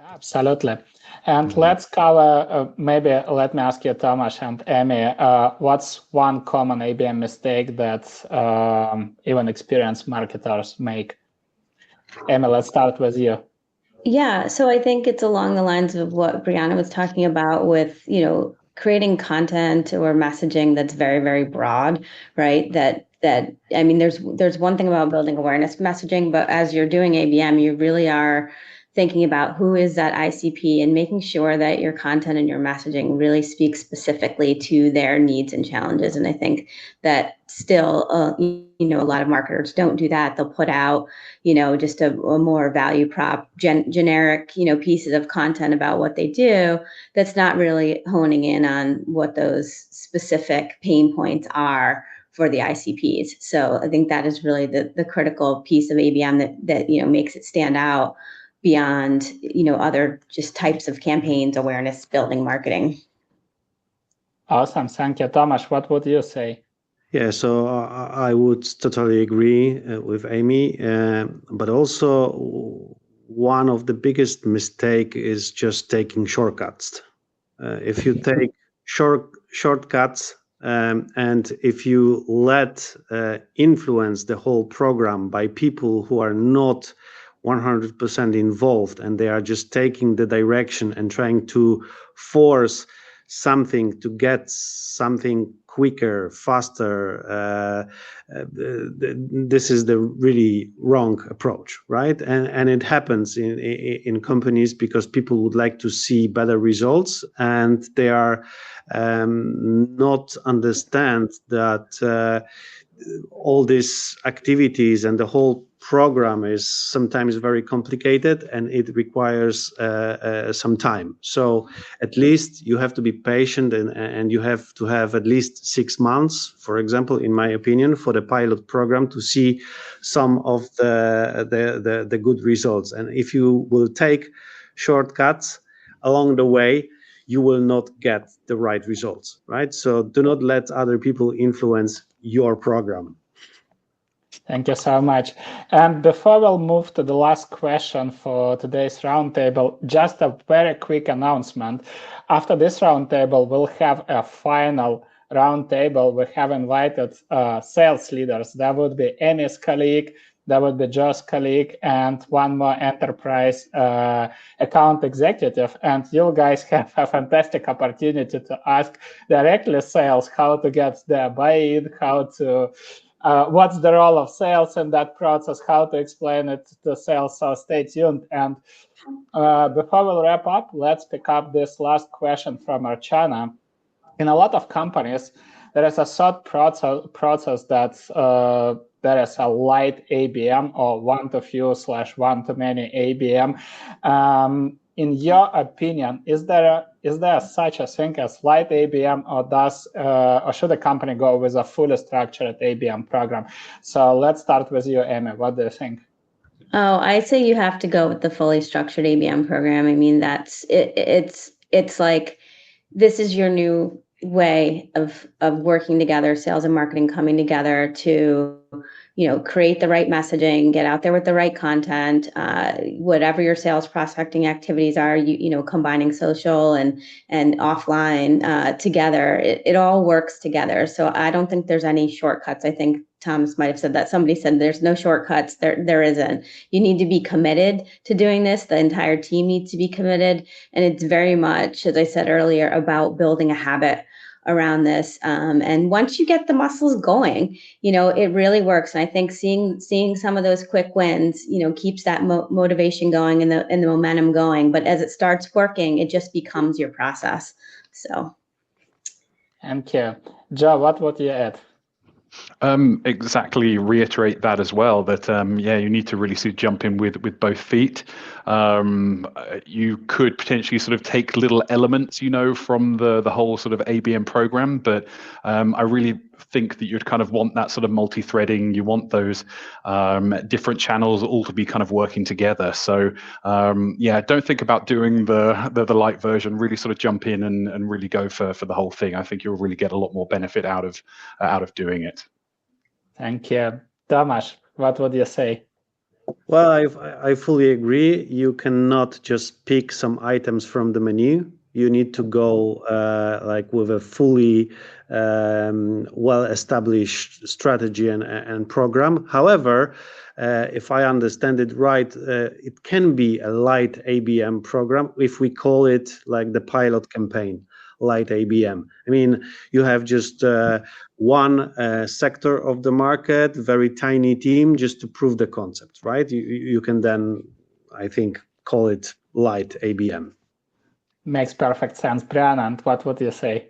Absolutely. And let's cover, maybe let me ask you, Tomasz and Amy, what's one common ABM mistake that even experienced marketers make? Amy, let's start with you. Yeah, so I think it's along the lines of what Brianna was talking about with, creating content or messaging that's very, very broad, right? There's one thing about building awareness messaging, but as you're doing ABM, you really are thinking about who is that ICP and making sure that your content and your messaging really speaks specifically to their needs and challenges. And I think that still, a lot of marketers don't do that. They'll put out, just a more value prop, generic, pieces of content about what they do. That's not really honing in on what those specific pain points are for the ICPs. So I think that is really the critical piece of ABM that makes it stand out beyond other just types of campaigns, awareness building, marketing. Awesome. Thank you. Tomasz, what would you say? Yeah, so I would totally agree with Amy, but also one of the biggest mistake is just taking shortcuts. If you take shortcuts and if you let influence the whole program by people who are not 100% involved and they are just taking the direction and trying to force something to get something quicker, faster, this is the really wrong approach, right? And it happens in companies because people would like to see better results and they are not understand that all these activities and the whole program is sometimes very complicated and it requires some time. So at least you have to be patient and you have to have at least 6 months, for example, in my opinion, for the pilot program to see some of the good results. And if you will take shortcuts along the way, you will not get the right results, right? So do not let other people influence your program. Thank you so much. And before we'll move to the last question for today's roundtable, just a very quick announcement. After this roundtable, we'll have a final roundtable. We have invited sales leaders. That would be Amy's colleague, that would be Joe's colleague, and one more enterprise account executive. And you guys have a fantastic opportunity to ask directly sales how to get their buy-in, how to what's the role of sales in that process, how to explain it to sales. So stay tuned. And before we wrap up, let's pick up this last question from Archana. In a lot of companies, there is a thought process that there is a light ABM or one-to-few/one-to-many ABM. In your opinion, is there such a thing as light ABM, or should a company go with a fully structured ABM program? So let's start with you, Amy. What do you think? Oh, I say you have to go with the fully structured ABM program. I mean, that's it. It's like this is your new way of working together, sales and marketing coming together to create the right messaging, get out there with the right content, whatever your sales prospecting activities are, combining social and offline together. It all works together. So I don't think there's any shortcuts. I think Thomas might have said that. Somebody said there's no shortcuts. There isn't. You need to be committed to doing this. The entire team needs to be committed. And it's very much, as I said earlier, about building a habit around this. And once you get the muscles going, it really works. And I think seeing some of those quick wins, keeps that motivation going and the momentum going. But as it starts working, it just becomes your process. So. Thank you. Joe, what would you add? Exactly, reiterate that as well, that you need to really jump in with both feet. You could potentially sort of take little elements, from the whole sort of ABM program, but I really think that you'd kind of want that sort of multi-threading. You want those different channels all to be kind of working together. So don't think about doing the light version. Really sort of jump in and really go for the whole thing. I think you'll really get a lot more benefit out of doing it. Thank you. Tomasz, what would you say? Well, I fully agree. You cannot just pick some items from the menu. You need to go with a fully well-established strategy and program. However, if I understand it right, it can be a light ABM program if we call it like the pilot campaign. Light ABM. I mean, you have just one sector of the market, very tiny team, just to prove the concept, right? You can then, I think, call it light ABM. Makes perfect sense. Brianna, what would you say?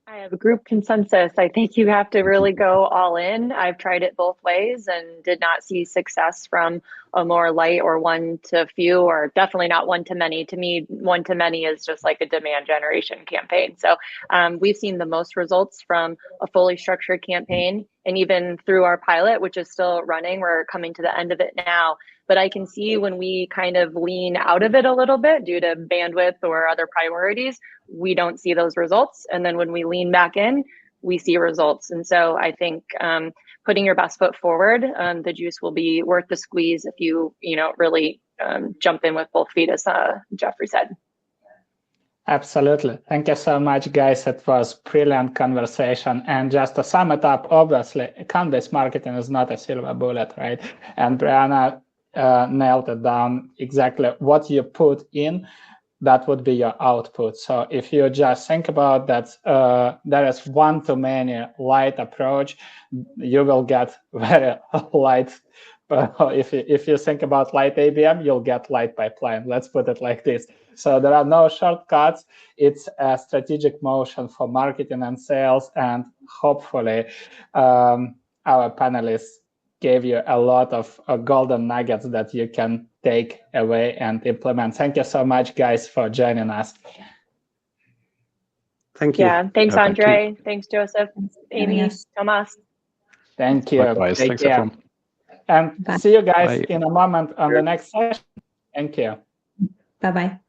I have a group consensus. I think you have to really go all in. I've tried it both ways and did not see success from a more light or one to few, or definitely not one to many. To me, one to many is just like a demand generation campaign. So we've seen the most results from a fully structured campaign, and even through our pilot, which is still running, we're coming to the end of it now. But I can see when we kind of lean out of it a little bit due to bandwidth or other priorities, we don't see those results. And then when we lean back in, we see results. And so I think putting your best foot forward, the juice will be worth the squeeze if you really jump in with both feet, as Jeffrey said. Absolutely. Thank you so much, guys. It was brilliant conversation. And just to sum it up, obviously, account-based marketing is not a silver bullet, right? And Brianna nailed it down exactly. What you put in, that would be your output. So if you just think about that, there is one-to-many light approach, you will get very light. If you think about light ABM, you'll get light pipeline. Let's put it like this. So there are no shortcuts. It's a strategic motion for marketing and sales, and hopefully our panelists gave you a lot of golden nuggets that you can take away and implement. Thank you so much, guys, for joining us. Thank you. Yeah, thanks, Andre. Thanks, Joseph, Amy, Tomas. Thank you. Likewise. Take Thanks, care. everyone. And Bye. see you guys Bye. in a moment on the next session. Thank you. Bye-bye.